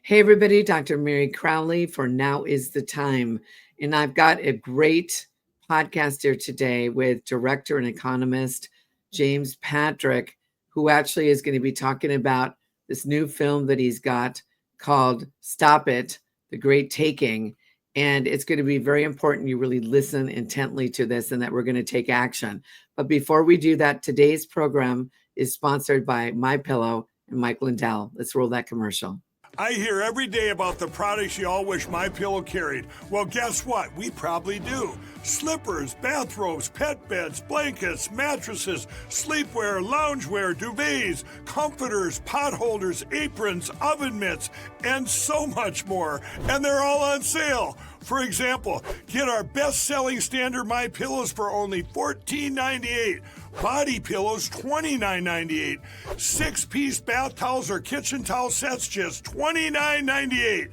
Hey, everybody, Dr. Meri Crowley for Now is the Time. And I've got a great podcast here today with director and economist James Patrick, who actually is going to be talking about this new film that he's got called Stop It, The Great Taking. And it's going to be very important you really listen intently to this and that we're going to take action. But before we do that, today's program is sponsored by MyPillow and Mike Lindell. Let's roll that commercial. I hear every day about the products you all wish MyPillow carried. Well, guess what? We probably do. Slippers, bathrobes, pet beds, blankets, mattresses, sleepwear, loungewear, duvets, comforters, pot holders, aprons, oven mitts, and so much more. And they're all on sale. For example, get our best-selling standard MyPillows for only $14.98. Body pillows, $29.98. 6-piece bath towels or kitchen towel sets, just $29.98.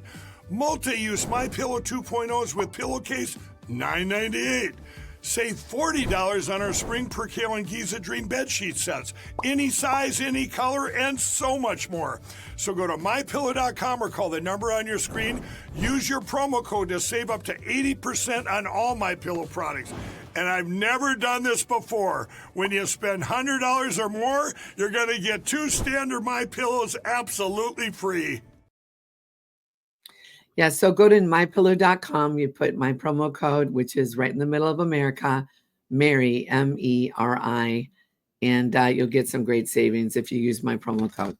Multi-use MyPillow 2.0s with pillowcase, $9.98. Save $40 on our Spring Percale and Giza Dream bedsheet sets. Any size, any color, and so much more. So go to MyPillow.com or call the number on your screen. Use your promo code to save up to 80% on all MyPillow products. And I've never done this before. When you spend $100 or more, you're going to get 2 standard MyPillows absolutely free. Yeah, so go to mypillow.com. You put my promo code, which is right in the middle of America, Meri, M-E-R-I, and you'll get some great savings if you use my promo code.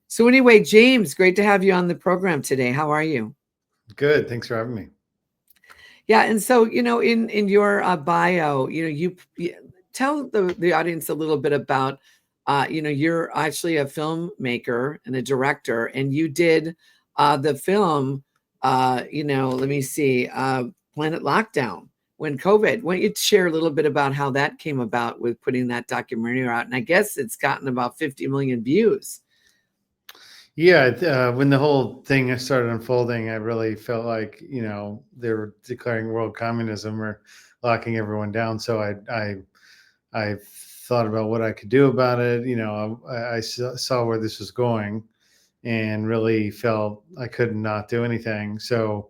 So anyway, James, great to have you on the program today. How are you? Good. Thanks for having me. Yeah, and so, in your bio, you tell the audience a little bit about, you're actually a filmmaker and a director, and you did the film, let me see, Planet Lockdown when COVID. Why don't you share a little bit about how that came about with putting that documentary out? And I guess it's gotten about 50 million views. Yeah, when the whole thing started unfolding, I really felt like, they were declaring world communism or locking everyone down. So I thought about what I could do about it. I saw where this was going and really felt I could not do anything. So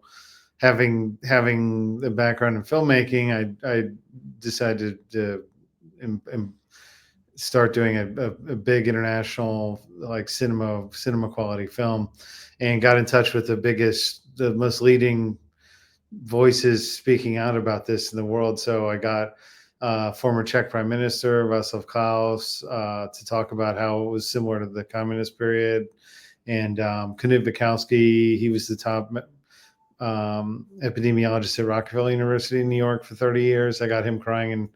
having the background in filmmaking, I decided to start doing a big international like cinema quality film, and got in touch with the most leading voices speaking out about this in the world. So I got former Czech Prime Minister Václav Klaus to talk about how it was similar to the communist period, and Knut Bukowski. He was the top epidemiologist at Rockefeller University in New York for 30 years. I got him crying in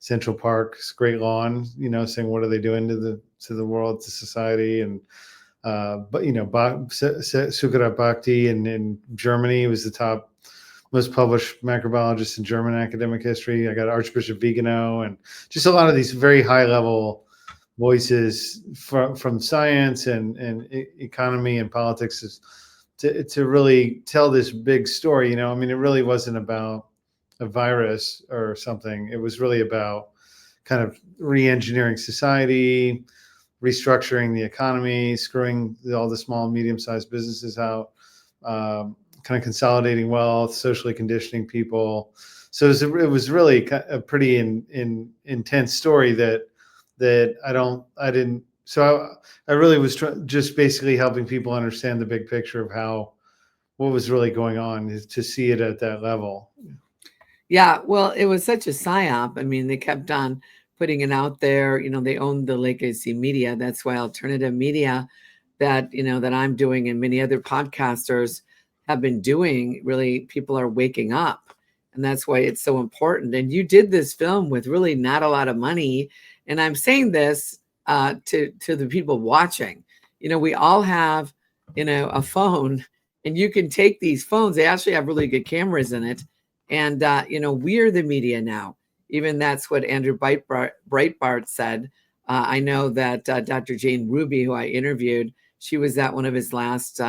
Central Park's great lawn, saying, what are they doing to the world, to society? And Sukharat Bhakti in Germany was the top most published microbiologist in German academic history. I got Archbishop Vigano, and just a lot of these very high level voices from science and economy and politics to really tell this big story. It really wasn't about a virus or something. It was really about kind of re-engineering society, restructuring the economy, screwing all the small and medium-sized businesses out, kind of consolidating wealth, socially conditioning people. So it was really a pretty intense story that I didn't. So I really was just basically helping people understand the big picture of what was really going on, is to see it at that level. Yeah, well, it was such a psyop. I mean, they kept on putting it out there. They owned the legacy media. That's why alternative media that I'm doing and many other podcasters have been doing, really, people are waking up. And that's why it's so important. And you did this film with really not a lot of money. And I'm saying this to the people watching. We all have, a phone, and you can take these phones. They actually have really good cameras in it. And, we're the media now. Even that's what Andrew Breitbart said. I know that Dr. Jane Ruby, who I interviewed, she was at one of his last,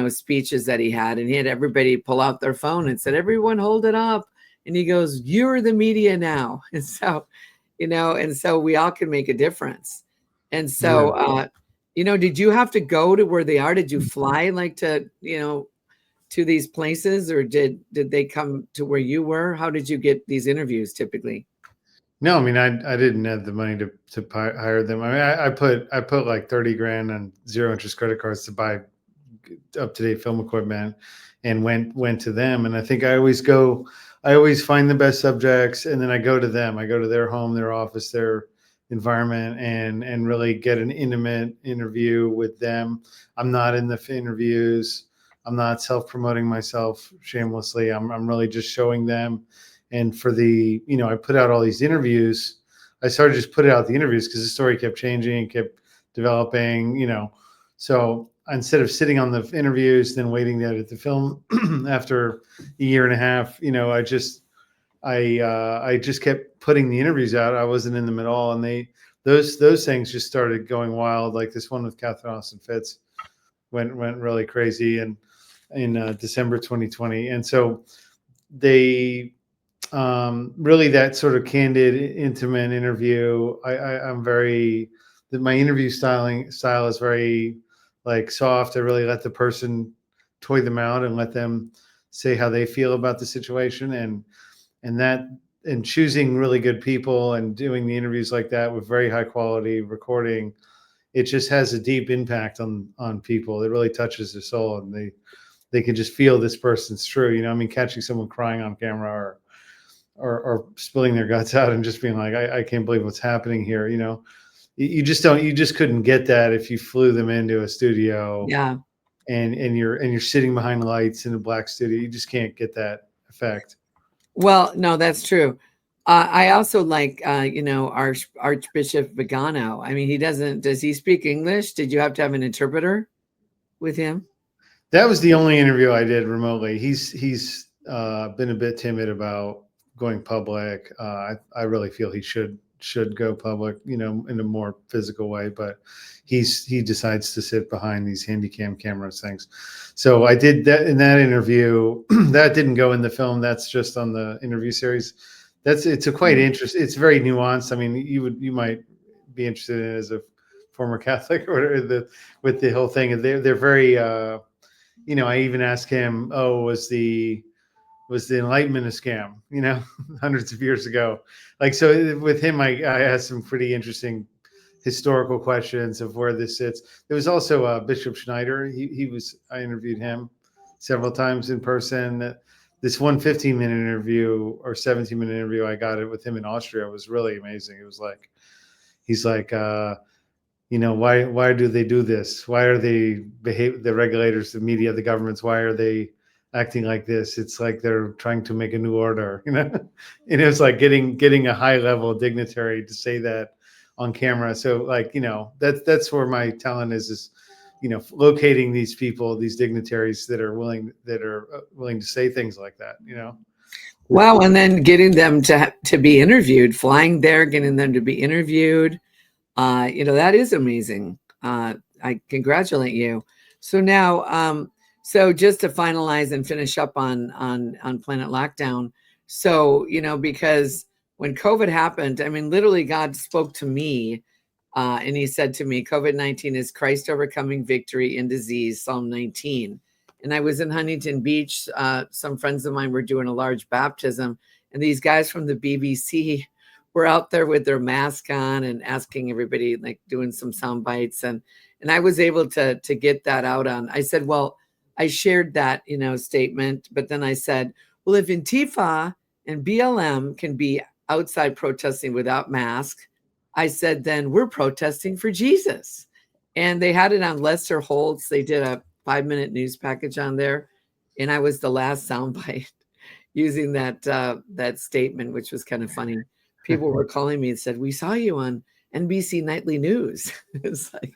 speeches that he had. And he had everybody pull out their phone and said, everyone hold it up. And he goes, you're the media now. And so, we all can make a difference. And so, Did you have to go to where they are? Did you fly like to, to these places, or did they come to where you were? How did you get these interviews typically? No, I mean, I didn't have the money to hire them. I mean, I put like 30 grand on zero interest credit cards to buy up to date film equipment, and went to them. And I think I always find the best subjects, and then I go to them. I go to their home, their office, their environment, and really get an intimate interview with them. I'm not in the interviews. I'm not self-promoting myself shamelessly. I'm really just showing them. And for I put out all these interviews. I started just putting out the interviews because the story kept changing and kept developing, So instead of sitting on the interviews, then waiting to edit the film after a year and a half, I just kept putting the interviews out. I wasn't in them at all. And those things just started going wild. Like this one with Catherine Austin Fitz went really crazy and in December 2020. And so they really that sort of candid, intimate interview. My interview style is very like soft. I really let the person toy them out and let them say how they feel about the situation, and choosing really good people and doing the interviews like that with very high quality recording. It just has a deep impact on people. It really touches their soul, and they can just feel this person's true. I mean, catching someone crying on camera or spilling their guts out and just being like, I can't believe what's happening here. You just couldn't get that if you flew them into a studio. Yeah. And you're sitting behind lights in a black studio. You just can't get that effect. Well, no, that's true. I also like, Archbishop Vigano. I mean, does he speak English? Did you have to have an interpreter with him? That was the only interview I did remotely. He's been a bit timid about going public. I really feel he should go public, in a more physical way, but he decides to sit behind these handycam cameras things. So I did that in that interview. That didn't go in the film. That's just on the interview series. It's a quite interesting. It's very nuanced. I mean, you might be interested in it as a former Catholic or whatever, with the whole thing. They're very, I even asked him, was the Enlightenment a scam, hundreds of years ago? Like, so with him, I asked some pretty interesting historical questions of where this sits. There was also Bishop Schneider. I interviewed him several times in person. This one 15-minute interview or 17-minute interview I got it with him in Austria was really amazing. It was like, he's like, why do they do this? Why are they the regulators, the media, the governments, why are they acting like this? It's like they're trying to make a new order, and it was like getting a high level dignitary to say that on camera. So like, that's where my talent is, locating these people, these dignitaries that are willing to say things like that, Wow. And then getting them to be interviewed, flying there, getting them to be interviewed. That is amazing. I congratulate you. So now, so just to finalize and finish up on Planet Lockdown. So, because when COVID happened, I mean, literally God spoke to me, and he said to me, COVID-19 is Christ overcoming victory in disease, Psalm 19. And I was in Huntington Beach. Some friends of mine were doing a large baptism, and these guys from the BBC were out there with their mask on and asking everybody, like doing some sound bites. And I was able to get that out on. I said, well, I shared that, statement, but then I said, well, if Antifa and BLM can be outside protesting without mask, I said, then we're protesting for Jesus. And they had it on Lester Holtz. They did a 5-minute news package on there, and I was the last soundbite using that statement, which was kind of funny. People were calling me and said, we saw you on NBC Nightly News. It's like,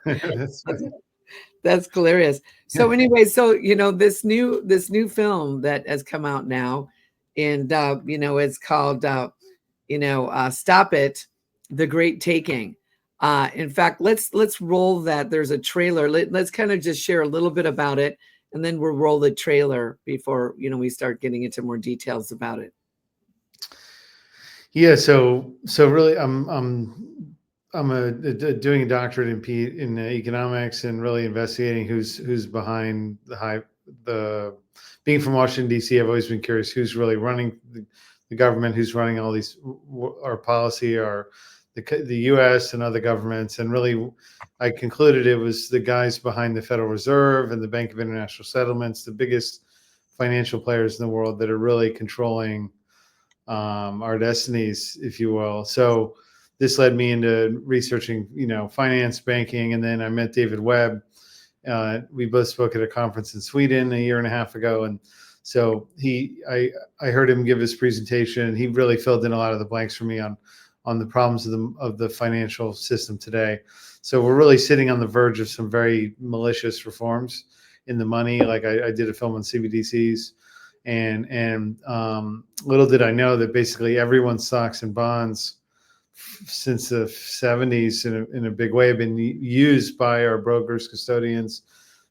that's hilarious. So anyway, so, this new film that has come out now, and, it's called, Stop It, The Great Taking. In fact, let's roll that. There's a trailer. Let's kind of just share a little bit about it, and then we'll roll the trailer before, we start getting into more details about it. Yeah, so really, I'm doing a doctorate in economics and really investigating who's behind the being from Washington D.C. I've always been curious who's really running the government, who's running all these our policy, the U.S. and other governments, and really I concluded it was the guys behind the Federal Reserve and the Bank of International Settlements, the biggest financial players in the world that are really controlling our destinies, if you will. So this led me into researching, finance, banking, and then I met David Webb. We both spoke at a conference in Sweden a year and a half ago, and so I heard him give his presentation. He really filled in a lot of the blanks for me on the problems of the financial system today. So we're really sitting on the verge of some very malicious reforms in the money. Like I did a film on CBDCs, and little did I know that basically everyone's stocks and bonds since the 70s in a big way have been used by our brokers, custodians,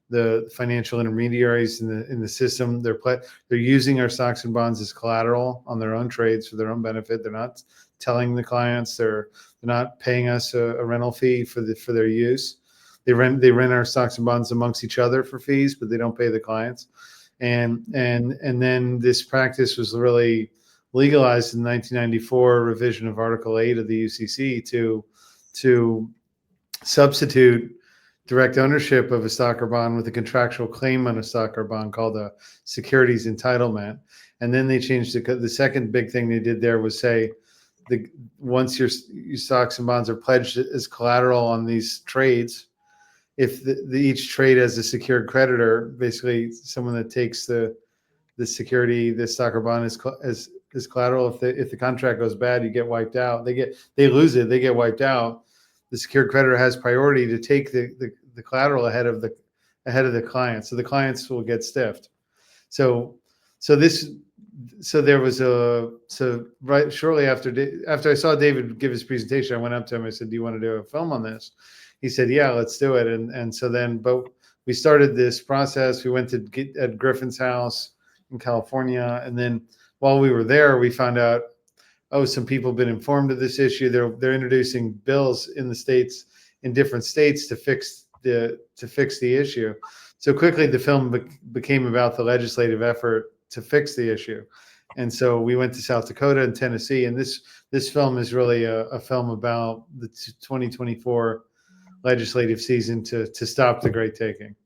the financial intermediaries in the system. They're using our stocks and bonds as collateral on their own trades for their own benefit. They're not telling the clients. They're not paying us a rental fee for their use. They rent our stocks and bonds amongst each other for fees, but they don't pay the clients. And then this practice was really legalized in 1994 revision of Article 8 of the UCC to substitute direct ownership of a stock or bond with a contractual claim on a stock or bond called a securities entitlement. And then they changed the second big thing they did there was say once your stocks and bonds are pledged as collateral on these trades, if each trade has a secured creditor, basically someone that takes the security, the stock or bond as collateral, if the contract goes bad, you get wiped out. They lose it, they get wiped out. The secured creditor has priority to take the collateral ahead of the client, so the clients will get stiffed. So there was right shortly after I saw David give his presentation, I went up to him. I said, "Do you want to do a film on this?" He said, "Yeah, let's do it." And so then, but we started this process. We went to Ed Griffin's house in California, and then while we were there, we found out, some people have been informed of this issue. They're introducing bills in different states to fix the issue. So quickly, the film became about the legislative effort to fix the issue. And so we went to South Dakota and Tennessee, and this film is really a film about the 2024 legislative season to stop the Great Taking.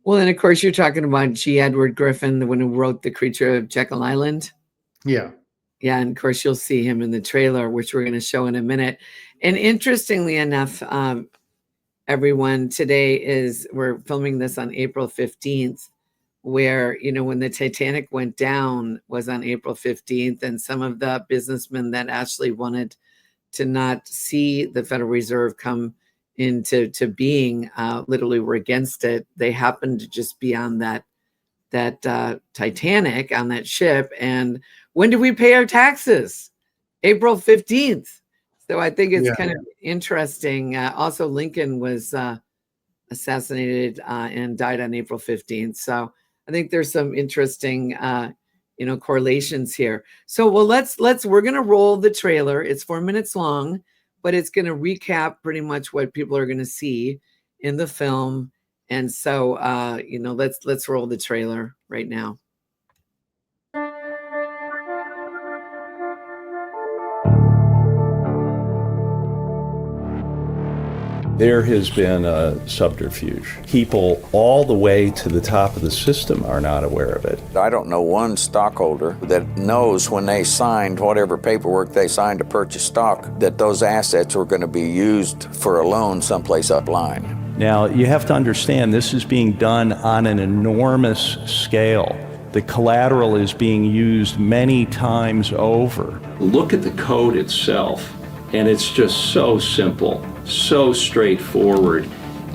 Well, and of course, you're talking about G. Edward Griffin, the one who wrote The Creature of Jekyll Island. Yeah. Yeah, and of course, you'll see him in the trailer, which we're going to show in a minute. And interestingly enough, everyone, we're filming this on April 15th, where, when the Titanic went down was on April 15th, and some of the businessmen that actually wanted to not see the Federal Reserve come into being literally were against it. They happened to just be on that Titanic, on that ship. And when do we pay our taxes? April 15th. So I think it's kind of interesting. Also, Lincoln was assassinated and died on April 15th. So I think there's some interesting correlations here. So, well, we're going to roll the trailer. It's 4 minutes long, but it's going to recap pretty much what people are going to see in the film. And so, let's roll the trailer right now. There has been a subterfuge. People all the way to the top of the system are not aware of it. I don't know one stockholder that knows when they signed whatever paperwork they signed to purchase stock that those assets were going to be used for a loan someplace upline. Now, you have to understand this is being done on an enormous scale. The collateral is being used many times over. Look at the code itself, and it's just so simple. So straightforward,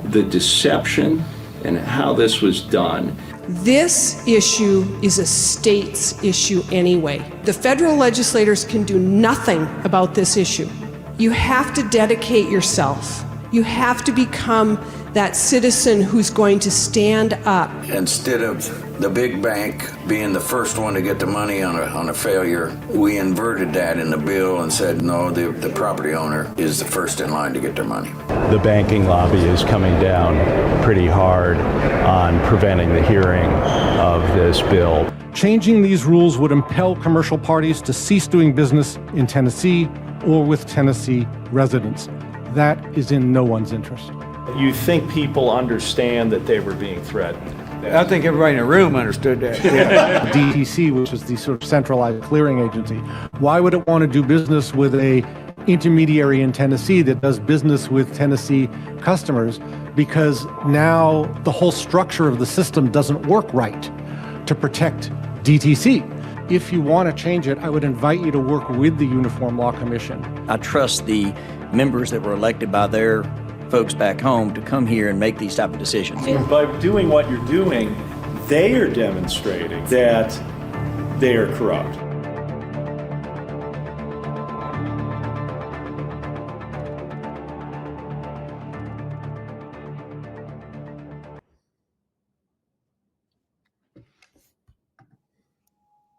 the deception and how this was done. This issue is a state's issue anyway. The federal legislators can do nothing about this issue. You have to dedicate yourself. You have to become that citizen who's going to stand up. Instead of the big bank being the first one to get the money on a failure, we inverted that in the bill and said, no, the property owner is the first in line to get their money. The banking lobby is coming down pretty hard on preventing the hearing of this bill. Changing these rules would impel commercial parties to cease doing business in Tennessee or with Tennessee residents. That is in no one's interest. You think people understand that they were being threatened? I think everybody in the room understood that. Yeah. DTC, which is the sort of centralized clearing agency, why would it want to do business with a intermediary in Tennessee that does business with Tennessee customers? Because now the whole structure of the system doesn't work right to protect DTC. If you want to change it, I would invite you to work with the Uniform Law Commission. I trust the members that were elected by their folks back home to come here and make these type of decisions. By doing what you're doing, they are demonstrating that they are corrupt.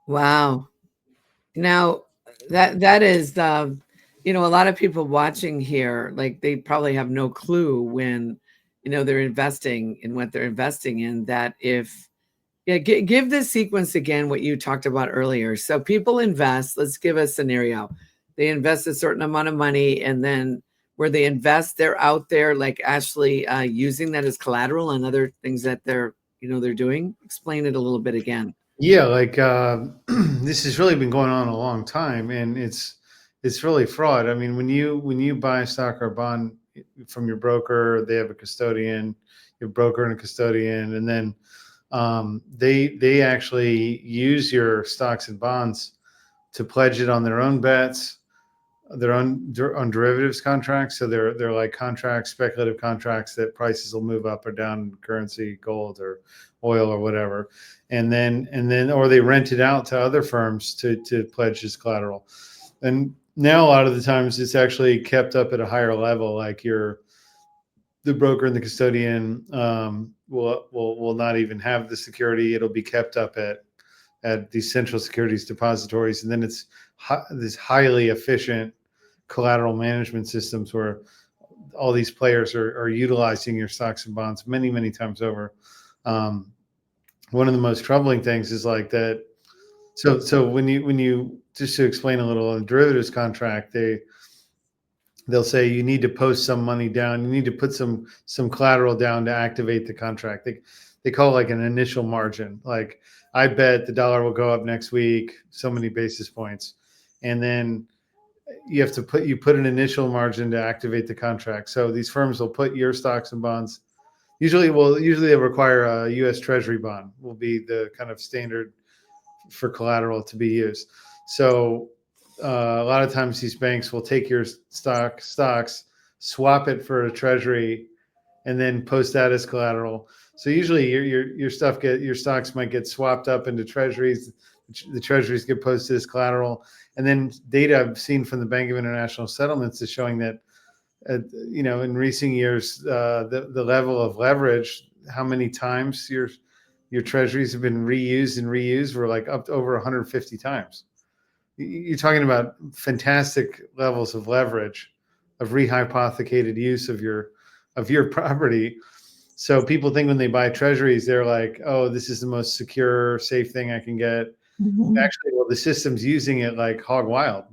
Wow. Now that is a lot of people watching here, like they probably have no clue when, they're investing in what they're investing in, that if, give this sequence again, what you talked about earlier. So people invest, let's give a scenario. They invest a certain amount of money, and then where they invest, they're out there like actually using that as collateral and other things that they're doing. Explain it a little bit again. Yeah, like this has really been going on a long time, and it's really fraud. I mean, when you buy a stock or a bond from your broker, they have a custodian, your broker and a custodian, and then they actually use your stocks and bonds to pledge it on their own bets, their own derivatives contracts. So they're like contracts, speculative contracts that prices will move up or down in currency, gold or oil or whatever. And then or they rent it out to other firms to pledge as collateral. And now a lot of the times it's actually kept up at a higher level, like the broker and the custodian will not even have the security. It'll be kept up at these central securities depositories, and then it's this highly efficient collateral management systems where all these players are utilizing your stocks and bonds many, many times over. One of the most troubling things is like that. So when you just to explain a little, on a derivatives contract, they'll say you need to post some money down. You need to put some collateral down to activate the contract. They call it like an initial margin. Like, I bet the dollar will go up next week so many basis points, and then you put an initial margin to activate the contract. So these firms will put your stocks and bonds. Usually they require a U.S. Treasury bond will be the kind of standard for collateral to be used. So a lot of times these banks will take your stocks, swap it for a Treasury, and then post that as collateral. So usually your stocks might get swapped up into Treasuries. The Treasuries get posted as collateral, and then data I've seen from the Bank of International Settlements is showing that in recent years the level of leverage, how many times your Treasuries have been reused were like up to over 150 times. You're talking about fantastic levels of leverage, of rehypothecated use of your property. So people think when they buy Treasuries, they're like, oh, this is the most secure, safe thing I can get. Mm-hmm. Actually, well, the system's using it like hog wild,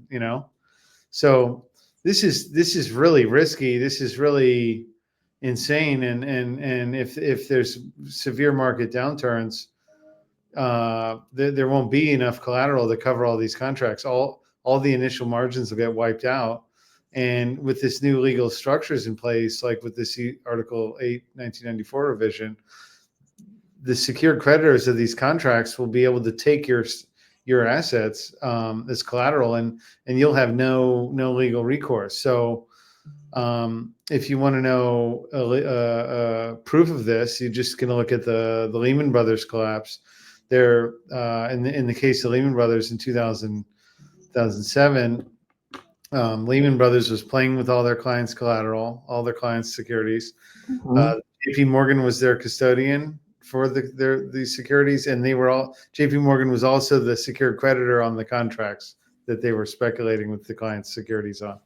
So this is really risky. This is really insane. And if there's severe market downturns, there won't be enough collateral to cover all these contracts. All the initial margins will get wiped out. And with this new legal structures in place, like with this Article 8, 1994 revision, the secured creditors of these contracts will be able to take your assets as collateral, and you'll have no legal recourse. So if you want to know proof of this, you're just going to look at the Lehman Brothers collapse. There, in the case of Lehman Brothers in 2007, Lehman Brothers was playing with all their clients' collateral, all their clients' securities. JP Morgan was their custodian. for these securities, and they were all J.P. Morgan was also the secured creditor on the contracts that they were speculating with the client's securities on.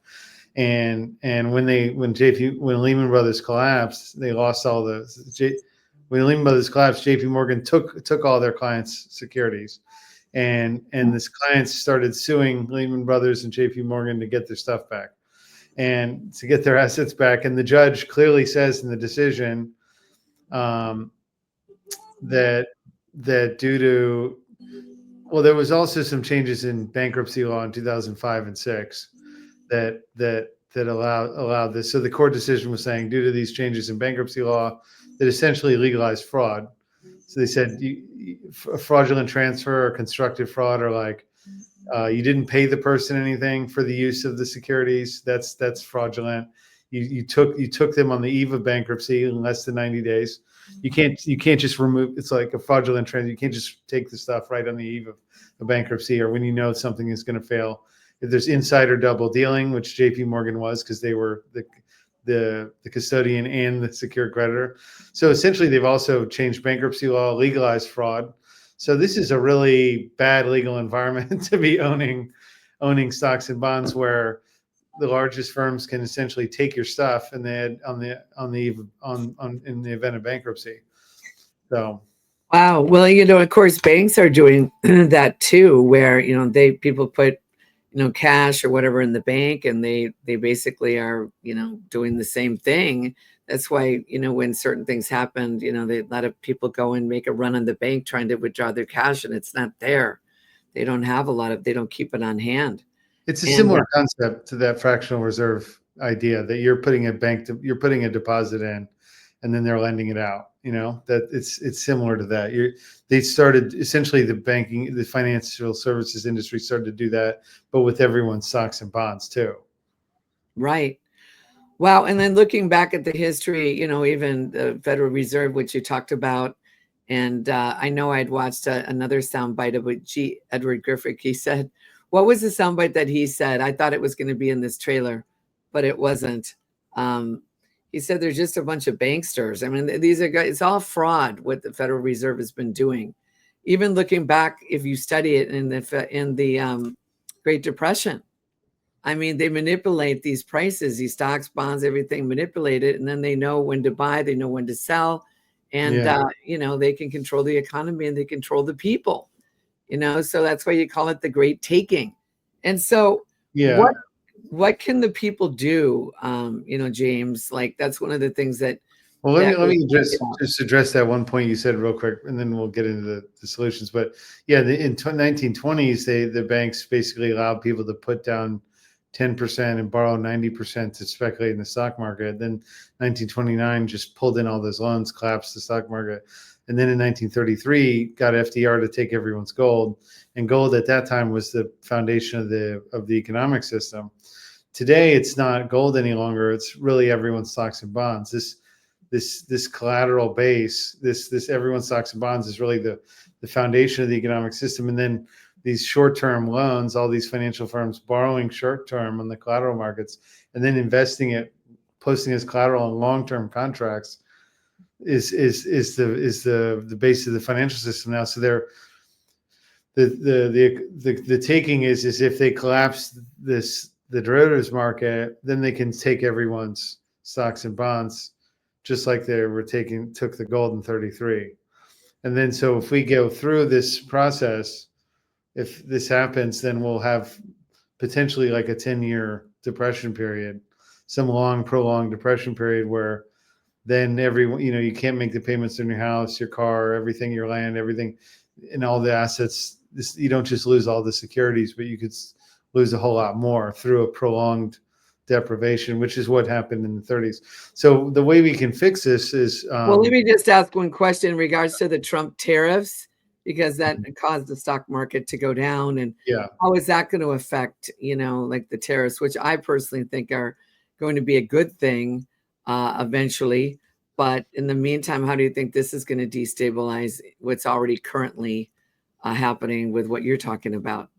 And when Lehman Brothers collapsed, they lost all when Lehman Brothers collapsed, J.P. Morgan took all their clients' securities, and this clients started suing Lehman Brothers and J.P. Morgan to get their stuff back and to get their assets back. And the judge clearly says in the decision that due to there was also some changes in bankruptcy law in 2005 and 6 that allowed this. So the court decision was saying, due to these changes in bankruptcy law, that essentially legalized fraud. So they said a fraudulent transfer or constructive fraud, or like you didn't pay the person anything for the use of the securities. That's fraudulent. You took them on the eve of bankruptcy in less than 90 days. You can't just remove. It's like a fraudulent transfer. You can't just take the stuff right on the eve of a bankruptcy or when you know something is going to fail. If there's insider double dealing, which J.P. Morgan was, because they were the custodian and the secured creditor. So essentially, they've also changed bankruptcy law, legalized fraud. So this is a really bad legal environment to be owning stocks and bonds, where the largest firms can essentially take your stuff and then in the event of bankruptcy. So. Wow. Well, of course, banks are doing that too, where, people put, cash or whatever in the bank, and they basically are, doing the same thing. That's why, when certain things happened, a lot of people go and make a run on the bank trying to withdraw their cash, and it's not there. They don't have they don't keep it on hand. It's a similar concept to that fractional reserve idea, that you're putting a deposit in, and then they're lending it out. That it's similar to that. They started essentially the financial services industry started to do that, but with everyone's stocks and bonds too. Right. Wow. And then looking back at the history, even the Federal Reserve, which you talked about, and I know I'd watched another soundbite of Edward Griffith. He said, what was the soundbite that he said? I thought it was going to be in this trailer, but it wasn't. He said there's just a bunch of banksters. I mean, these are guys, it's all fraud what the Federal Reserve has been doing. Even looking back, if you study it in the Great Depression, I mean, they manipulate these prices, these stocks, bonds, everything, manipulate it, and then they know when to buy, they know when to sell, and they can control the economy and they control the people. So that's why you call it the Great Taking. And so, what can the people do? James, like that's one of the things that. Well, let me just address that one point you said real quick, and then we'll get into the solutions. But yeah, in 1920s, the banks basically allowed people to put down 10% and borrow 90% to speculate in the stock market. Then 1929 just pulled in all those loans, collapsed the stock market. And then in 1933, got FDR to take everyone's gold. And gold at that time was the foundation of the economic system. Today, it's not gold any longer. It's really everyone's stocks and bonds. This collateral base, this everyone's stocks and bonds is really the foundation of the economic system. And then these short-term loans, all these financial firms borrowing short-term on the collateral markets, and then investing it, posting as collateral in long-term contracts, is the base of the financial system now. So the taking is if they collapse the derivatives market, then they can take everyone's stocks and bonds, just like they took the gold in 33. And then so if we go through this process, if this happens, then we'll have potentially like a 10-year depression period, some long prolonged depression period where then everyone, you can't make the payments on your house, your car, everything, your land, everything, and all the assets. You don't just lose all the securities, but you could lose a whole lot more through a prolonged deprivation, which is what happened in the 30s. So the way we can fix this is well, let me just ask one question in regards to the Trump tariffs, because that caused the stock market to go down. And how is that going to affect, like the tariffs, which I personally think are going to be a good thing eventually. But in the meantime, how do you think this is going to destabilize what's already currently happening with what you're talking about?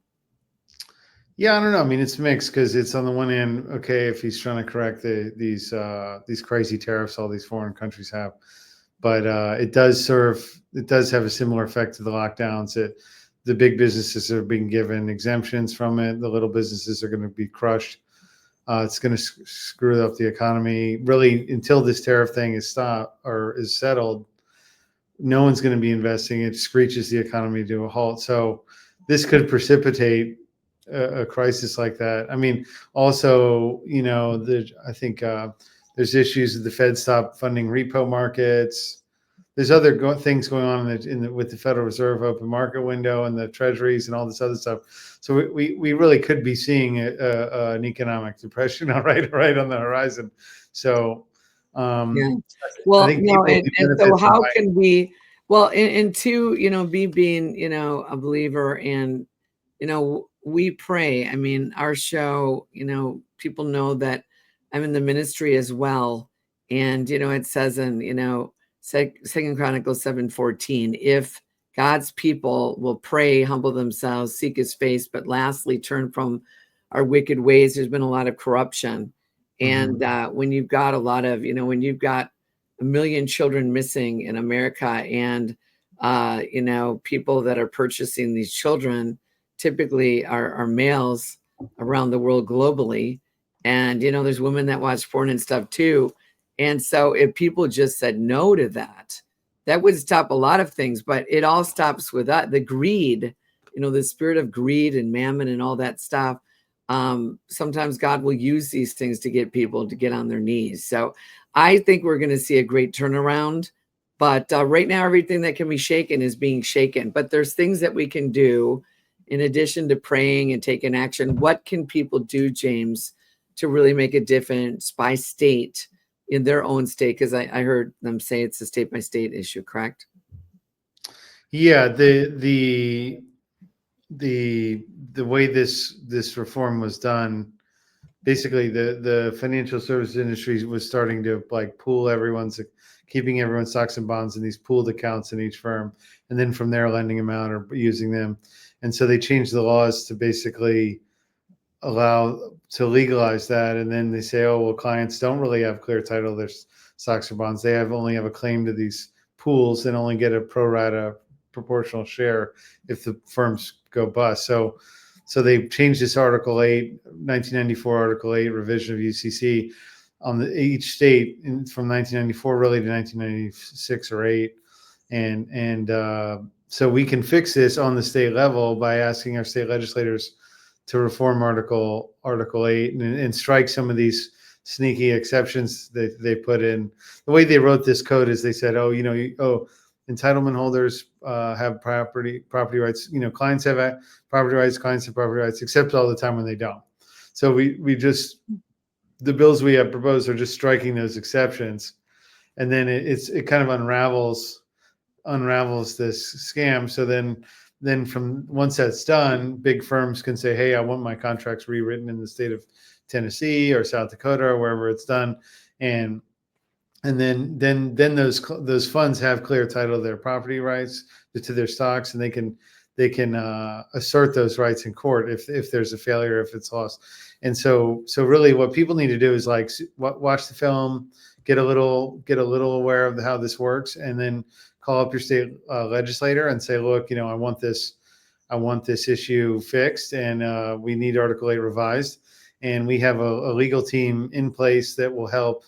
Yeah, I don't know. I mean, it's mixed, because it's on the one hand, okay, if he's trying to correct these crazy tariffs all these foreign countries have, but it does have a similar effect to the lockdowns. The big businesses are being given exemptions from it. The little businesses are going to be crushed. It's going to screw up the economy. Really, until this tariff thing is stopped or is settled, no one's going to be investing. It screeches the economy to a halt. So this could precipitate a crisis like that. I mean, also, I think there's issues with the Fed stop funding repo markets. There's other things going on with the Federal Reserve open market window and the treasuries and all this other stuff. So we really could be seeing an economic depression right on the horizon. So yeah. Well, and so how can we? Well, and two, me being a believer, and we pray. I mean, our show, people know that I'm in the ministry as well, and it says in Second Chronicles 7:14, if God's people will pray, humble themselves, seek his face, but lastly turn from our wicked ways. There's been a lot of corruption. And when you've got a lot of, when you've got 1 million children missing in America, and people that are purchasing these children typically are males around the world globally. And there's women that watch porn and stuff too. And so if people just said no to that, that would stop a lot of things. But it all stops with that, the greed, the spirit of greed and mammon and all that stuff. Sometimes God will use these things to get people to get on their knees. So I think we're going to see a great turnaround. But right now, everything that can be shaken is being shaken. But there's things that we can do in addition to praying and taking action. What can people do, James, to really make a difference by state? In their own state, because I heard them say it's a state by state issue, correct? Yeah, the way this reform was done, basically the financial services industry was starting to pool keeping everyone's stocks and bonds in these pooled accounts in each firm, and then from there lending them out or using them. And so they changed the laws to basically to legalize that. And then they say, oh, well, clients don't really have clear title to their stocks or bonds. They only have a claim to these pools and only get a pro rata proportional share if the firms go bust. So they changed this Article 8, 1994 Article 8 revision of UCC on each state from 1994 really to 1996 or 8. And so we can fix this on the state level by asking our state legislators to reform Article 8 and strike some of these sneaky exceptions that they put in. The way they wrote this code is they said, entitlement holders have property rights. Clients have property rights, clients have property rights, except all the time when they don't. So the bills we have proposed are just striking those exceptions, and then it kind of unravels this scam. So then from once that's done, big firms can say, hey, I want my contracts rewritten in the state of Tennessee or South Dakota or wherever it's done. And then those funds have clear title to their property rights, to their stocks, and they can assert those rights in court if there's a failure, if it's lost. And so really what people need to do is watch the film, get a little aware of how this works, and then call up your state legislator and say, look, I want this issue fixed, and we need Article 8 revised. And we have a legal team in place that will help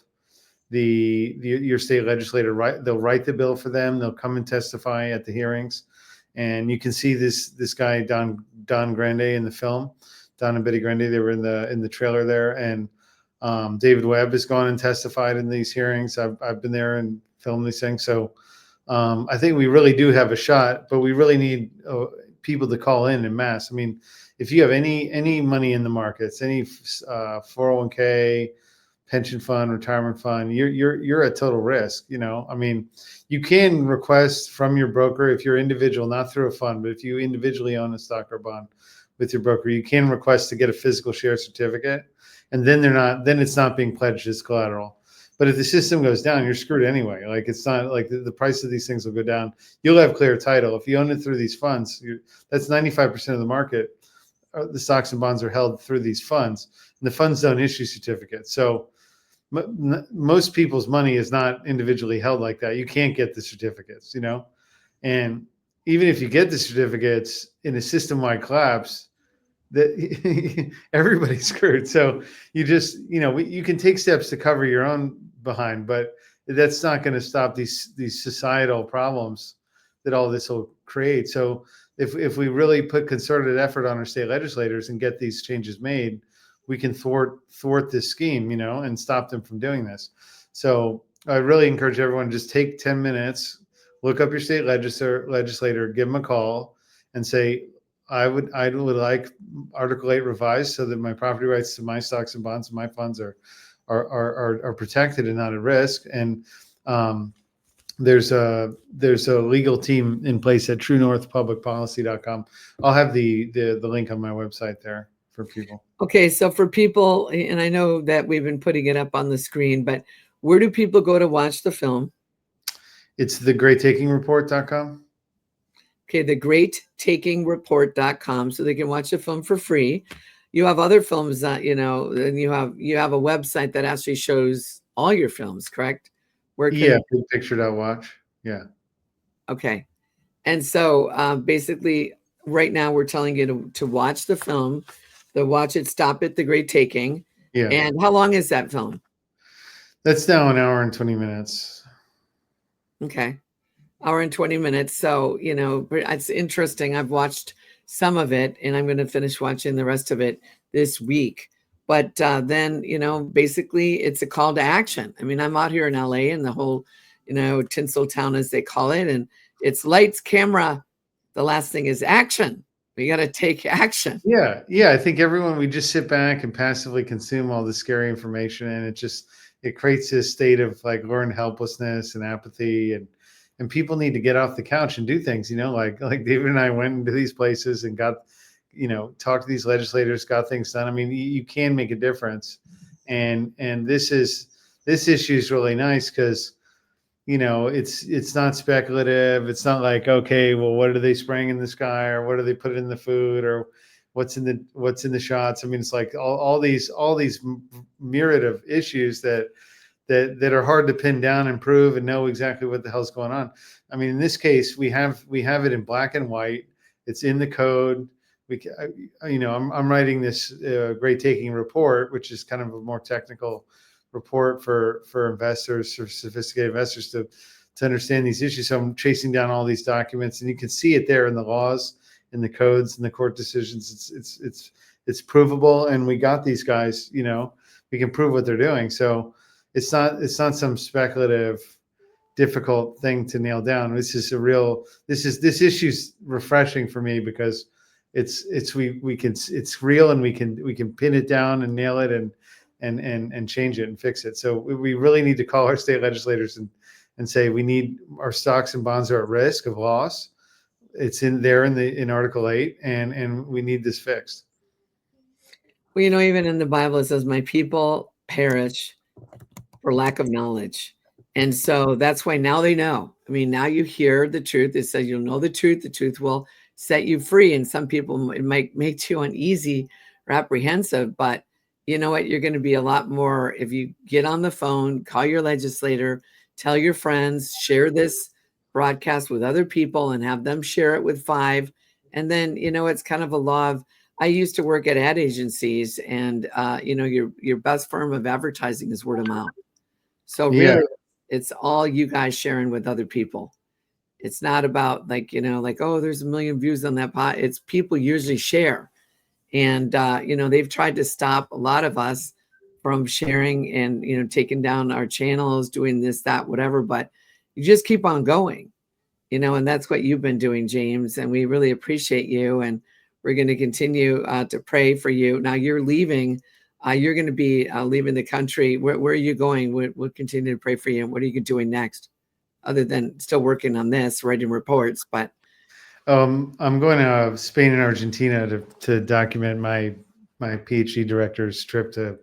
your state legislator they'll write the bill for them. They'll come and testify at the hearings. And you can see this guy, Don Grande, in the film, Don and Betty Grande, they were in the trailer there. And David Webb has gone and testified in these hearings. I've been there and filmed these things. So I think we really do have a shot, but we really need people to call in mass. I mean, if you have any money in the markets, any 401k, pension fund, retirement fund, you're at total risk. I mean, you can request from your broker if you're individual, not through a fund, but if you individually own a stock or bond with your broker, you can request to get a physical share certificate, and then it's not being pledged as collateral. But if the system goes down, you're screwed anyway. It's not like the price of these things will go down. You'll have clear title. If you own it through these funds, that's 95% of the market. The stocks and bonds are held through these funds, and the funds don't issue certificates. So most people's money is not individually held like that. You can't get the certificates, and even if you get the certificates in a system-wide collapse, that everybody's screwed. So you just, you can take steps to cover your own behind, but that's not going to stop these societal problems that all this will create. So if we really put concerted effort on our state legislators and get these changes made, we can thwart this scheme, and stop them from doing this. So I really encourage everyone to just take 10 minutes, look up your state legislator, give them a call, and say, I would like Article 8 revised so that my property rights to my stocks and bonds and my funds are protected and not at risk. And there's a legal team in place at truenorthpublicpolicy.com. I'll have the link on my website there for people. Okay, so for people, and I know that we've been putting it up on the screen, but where do people go to watch the film? It's thegreattakingreport.com. Okay, thegreattakingreport.com, so they can watch the film for free. You have other films that, and you have a website that actually shows all your films, correct? Picture.watch. Yeah. Okay. And so basically right now we're telling you to watch the film, to watch it, Stop It, The Great Taking. Yeah. And how long is that film? That's now an hour and 20 minutes. Okay. Hour and 20 minutes. So, it's interesting. I've watched some of it and I'm going to finish watching the rest of it this week. But then, basically it's a call to action. I mean, I'm out here in LA and the whole, Tinseltown, as they call it. And it's lights, camera. The last thing is action. We got to take action. Yeah. I think we just sit back and passively consume all the scary information. And it creates this state of like learned helplessness and apathy, and people need to get off the couch and do things, like David and I went into these places and got, talked to these legislators, got things done. I mean, you can make a difference. And this issue is really nice because, it's not speculative. It's not like, okay, well, what are they spraying in the sky, or what do they put in the food, or what's in the shots? I mean, it's like all these myriad of issues that are hard to pin down and prove and know exactly what the hell's going on. I mean, in this case, we have it in black and white. It's in the code. I'm writing this Great Taking report, which is kind of a more technical report for investors, for sophisticated investors to understand these issues. So I'm chasing down all these documents, and you can see it there in the laws, in the codes, in the court decisions. It's provable, and we got these guys. We can prove what they're doing. So it's not some speculative, difficult thing to nail down. This issue's refreshing for me because it's real, and we can pin it down and nail it and change it and fix it. So we really need to call our state legislators and say we need, our stocks and bonds are at risk of loss. It's in Article 8, and we need this fixed. Well, even in the Bible it says, "My people perish for lack of knowledge." And so that's why now they know. I mean, now you hear the truth. It says you'll know the truth will set you free. And some people, it might make you uneasy or apprehensive, but you know what? You're going to be a lot more if you get on the phone, call your legislator, tell your friends, share this broadcast with other people and have them share it with 5. And then, it's kind of a law of, I used to work at ad agencies, and your best form of advertising is word of mouth. So really, it's all you guys sharing with other people. It's not about oh, there's 1 million views on that pot. It's people usually share. And, they've tried to stop a lot of us from sharing and, taking down our channels, doing this, that, whatever, but you just keep on going, and that's what you've been doing, James. And we really appreciate you. And we're going to continue to pray for you. Now you're leaving. You're going to be leaving the country. Where are you going? We'll continue to pray for you. And what are you doing next? Other than still working on this, writing reports, but. I'm going to Spain and Argentina to document my PhD director's trip to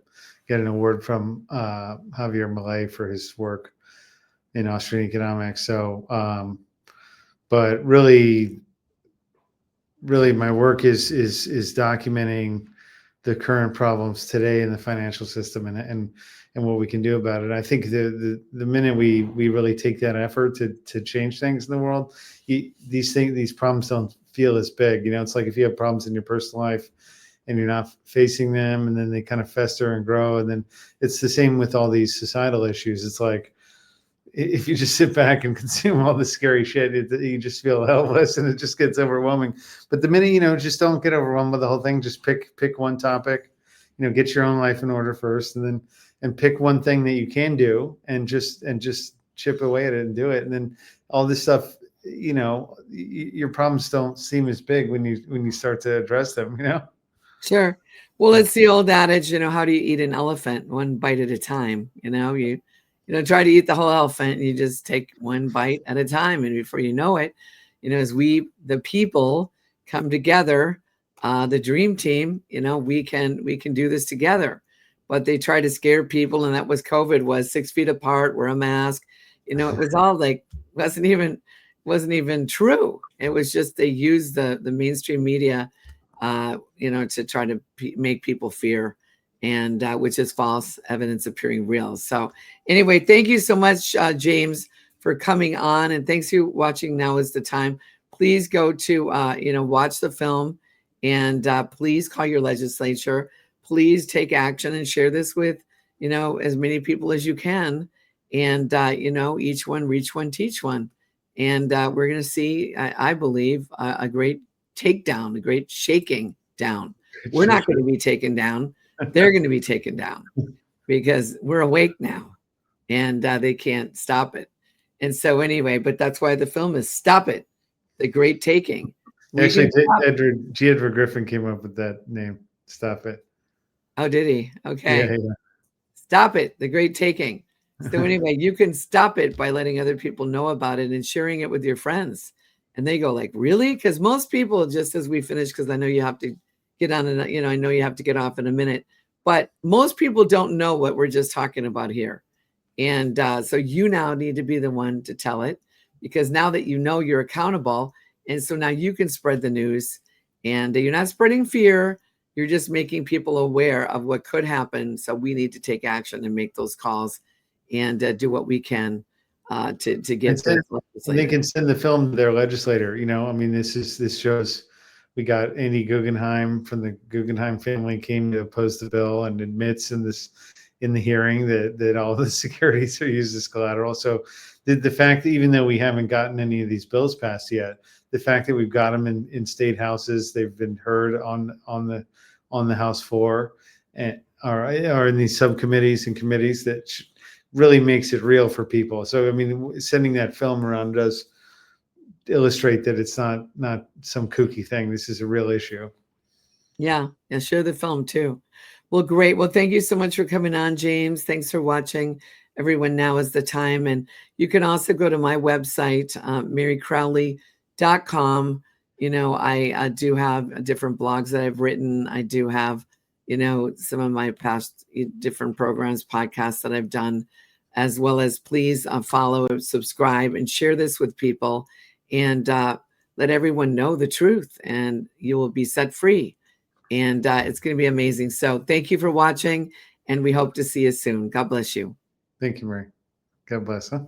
get an award from Javier Milei for his work in Austrian economics. So, but really, my work is documenting the current problems today in the financial system and what we can do about it. I think the minute we really take that effort to change things in the world, these problems don't feel as big. It's like if you have problems in your personal life and you're not facing them, and then they kind of fester and grow. And then it's the same with all these societal issues. It's like, if you just sit back and consume all the scary shit, you just feel helpless and it just gets overwhelming. But the minute, just don't get overwhelmed with the whole thing. Just pick one topic, get your own life in order first, and pick one thing that you can do and just chip away at it and do it. And then all this stuff, your problems don't seem as big when you start to address them, Sure. Well, it's the old adage, how do you eat an elephant? One bite at a time. You try to eat the whole elephant, and you just take one bite at a time. And before you know it, as we, the people, come together, the dream team, we can do this together. But they try to scare people, and that was COVID, was 6 feet apart, wear a mask. It was all like, wasn't even true. It was just, they used the mainstream media, to try to make people fear, and which is false evidence appearing real. So anyway, thank you so much, James, for coming on, and thanks for watching. Now is the time. Please go to watch the film, and please call your legislature. Please take action and share this with as many people as you can, and each one reach one, teach one, and we're going to see, I believe, a great takedown, a great shaking down. We're not going to be taken down. They're going to be taken down, because we're awake now, and they can't stop it. And so anyway, but that's why the film is Stop It, The Great Taking. Actually, Edward Griffin came up with that name, Stop It. Oh, did he? Okay. Yeah. Stop It, The Great Taking. So anyway, you can stop it by letting other people know about it and sharing it with your friends. And they go like, really? Because most people, just as we finish, because I know you have to get on, and I know you have to get off in a minute, but most people don't know what we're just talking about here. And so you now need to be the one to tell it, because now that you're accountable. And so now you can spread the news, and you're not spreading fear. You're just making people aware of what could happen. So we need to take action and make those calls, and do what we can to get the legislator. They can send the film to their legislator. This shows we got Andy Guggenheim from the Guggenheim family came to oppose the bill and admits in the hearing that all the securities are used as collateral. So the fact that even though we haven't gotten any of these bills passed yet, the fact that we've got them in state houses, they've been heard on the House floor, and are in these subcommittees and committees, that really makes it real for people. So sending that film around does illustrate that it's not some kooky thing. This is a real issue. Yeah, share the film too. Well, great. Well, thank you so much for coming on, James. Thanks for watching. Everyone, now is the time. And you can also go to my website, MeriCrowley.com. I do have different blogs that I've written. I do have, some of my past different programs, podcasts that I've done, as well as please follow, subscribe, and share this with people, and let everyone know the truth, and you will be set free. And it's going to be amazing. So thank you for watching, and we hope to see you soon. God bless you. Thank you, Meri. God bless. Huh?